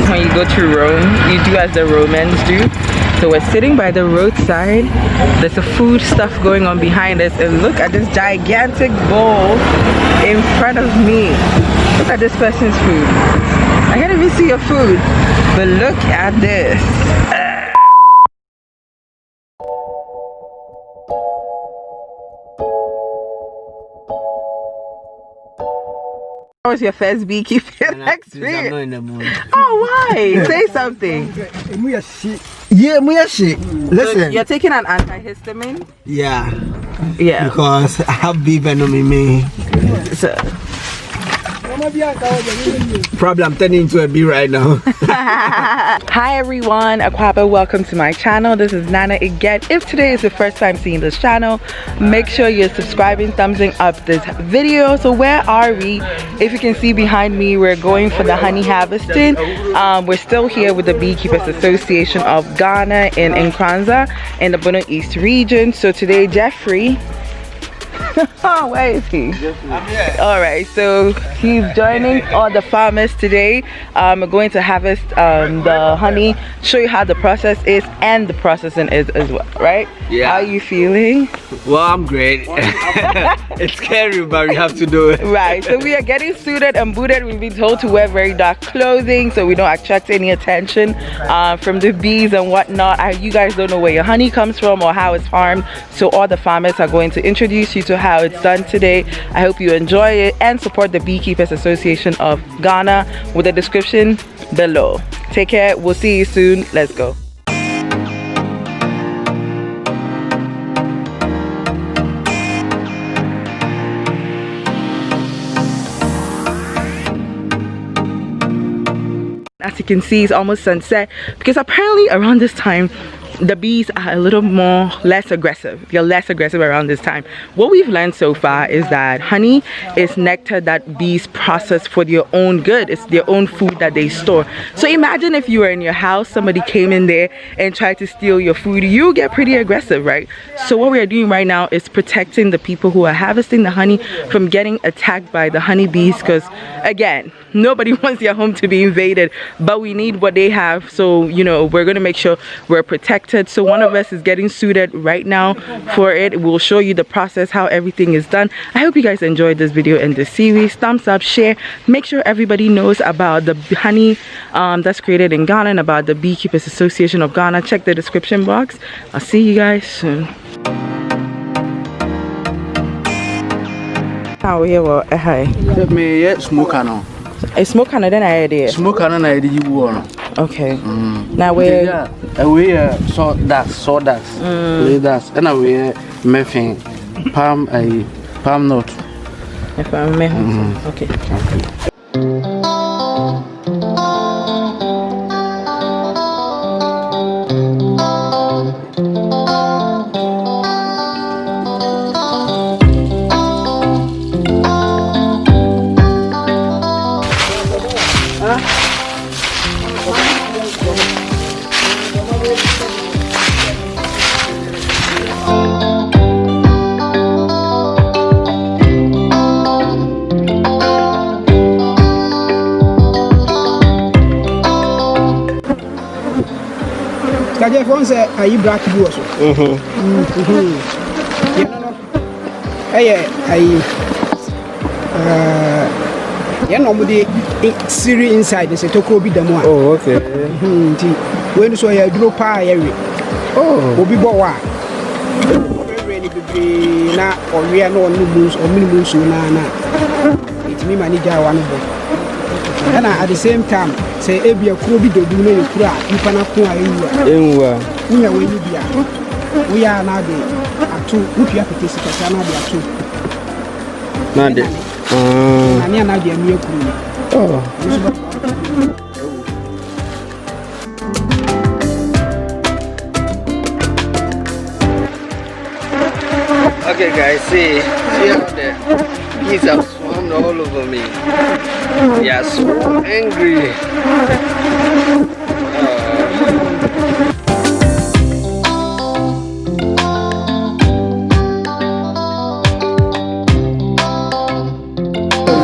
When you go to Rome, you do as the Romans do. So we're sitting by the roadside. There's a food stuff going on behind us, and look at this gigantic bowl in front of me. Look at this person's food. I can't even see your food, but look at this. How was your first beekeeping experience? I'm not in the mood. Oh, why? Say something. Yeah, listen. So you're taking an antihistamine? Yeah. Yeah. Because I have bee venom in me. So. Probably I'm turning into a bee right now. Hi everyone, Akwaba, welcome to my channel. This is Nana again. If today is the first time seeing this channel, make sure you're subscribing, thumbsing up this video. So where are we? If you can see behind me, we're going for the honey harvesting. We're still here with the Beekeepers Association of Ghana in NKORANZA in the Bono East region. So today Jeffrey, where is he? All right, so he's joining all the farmers today. We're going to harvest the honey, show you how the process is and the processing is as well, right? Yeah. How are you feeling? Well, I'm great. It's scary, but we have to do it. Right, so we are getting suited and booted. We've been told to wear very dark clothing so we don't attract any attention from the bees and whatnot. You guys don't know where your honey comes from or how it's farmed, so all the farmers are going to introduce you to how it's done today. I hope you enjoy it and support the Beekeepers Association of Ghana with the description below. Take care, we'll see you soon. Let's go. As you can see, it's almost sunset because apparently around this time the bees are a little less aggressive. They're less aggressive around this time. What we've learned so far is that honey is nectar that bees process for their own good. It's their own food that they store. So imagine if you were in your house, somebody came in there and tried to steal your food. You get pretty aggressive, right? So what we are doing right now is protecting the people who are harvesting the honey from getting attacked by the honeybees, because again, nobody wants their home to be invaded, but we need what they have. So, you know, we're going to make sure we're protected. So one of us is getting suited right now for it. We'll show you the process, how everything is done. I hope you guys enjoyed this video and this series. Thumbs up, share. Make sure everybody knows about the honey that's created in Ghana and about the Beekeepers Association of Ghana. Check the description box. I'll see you guys soon. How are you? Hi. Me, yeah, smoke now. I smoke and then I did. Smoke and I did you want. Okay. Now where? We saw that. That's and we making palm nut. If I'm okay. Kaje phone say ayi black bi wo so. Yeah, no mudi siri inside say toko bi demo. Oh, okay. When so ya duro pa ya we. Oh, obi bo wa. Really be na ori na onu booms or minimum so na. It me manager one bo. And at the same time, say Abia Krobi do no kura, you can acquire you. We are when you be. We are now at 2. If you have to take it, I be at 2. Nade. And you are now the new crew. Oh. Okay, guys, see out there. He's have swarmed all over me. They are so angry.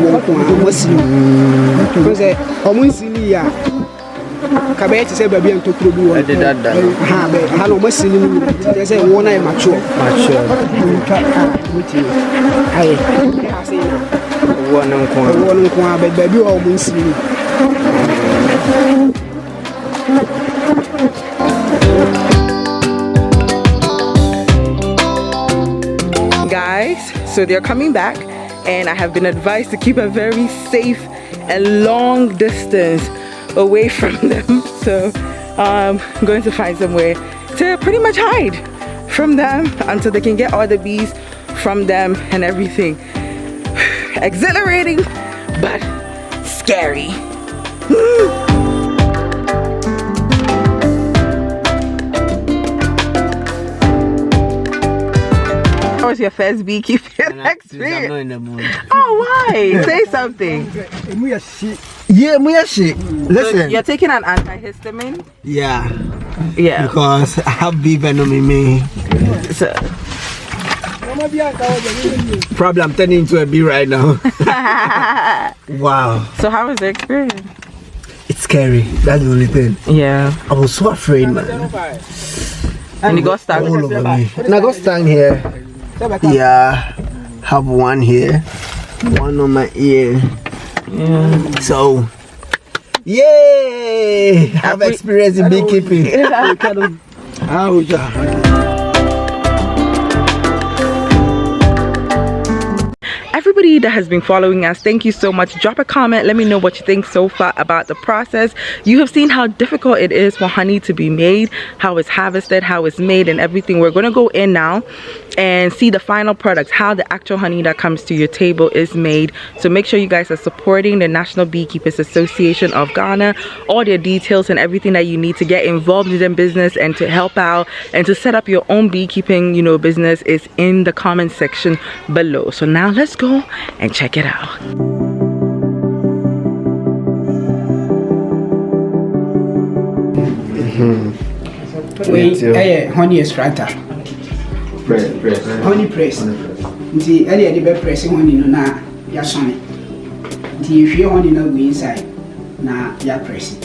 ko amasi ko se omunsi ni ya ka be ti se ba bi antokuro bi wo ha be ha no amasi ni ni se wo na e mature aye ha se na wo na nko a be ba bi o omunsi ni guys, so they're coming back and I have been advised to keep a very safe and long distance away from them, so I'm going to find somewhere to pretty much hide from them until they can get all the bees from them and everything. Exhilarating but scary. How was your first beekeeping experience? I'm not in the mood. Oh, why? Say something. Yeah, listen. So you're taking an antihistamine? Yeah. Yeah. Because I have bee venom in me. So, probably I'm turning into a bee right now. Wow. so how was the experience? It's scary. That's the only thing. Yeah. I was so afraid, man. And you got stuck? All over me. And I got stung here. Yeah. Have one here. One on my ear. Yeah. So, yay! I've experienced in beekeeping. Everybody that has been following us, thank you so much. Drop a comment, let me know what you think so far about the process. You have seen how difficult it is for honey to be made, how it's harvested, how it's made, and everything. We're going to go in now and see the final products, how the actual honey that comes to your table is made. So make sure you guys are supporting the National Beekeepers Association of Ghana. All their details and everything that you need to get involved in the business and to help out and to set up your own beekeeping, you know, business is in the comment section below. So now let's go and check it out. Honey extractor. Honey press. Nti any be press honey no na ya sone. Nti if you honey na go inside na ya press.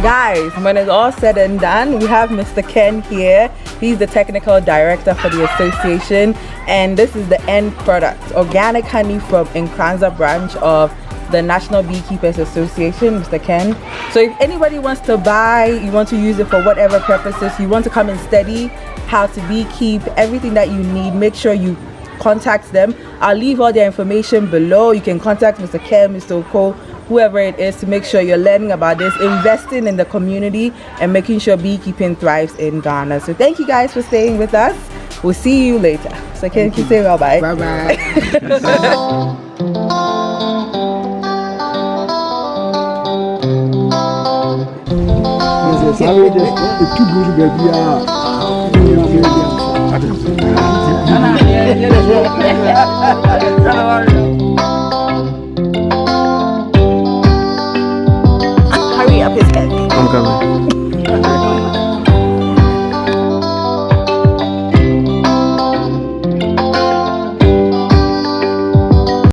Guys, when it's all said and done, we have Mr. Ken here. He's the technical director for the association, and this is the end product, organic honey from NKORANZA branch of the National Beekeepers Association, Mr. Ken. So if anybody wants to buy, you want to use it for whatever purposes, you want to come and study how to beekeep, everything that you need, make sure you contact them. I'll leave all their information below. You can contact Mr. Ken, Mr. OKOE, whoever it is, to make sure you're learning about this, investing in the community, and making sure beekeeping thrives in Ghana. So thank you guys for staying with us. We'll see you later. So can you say bye-bye? Bye-bye.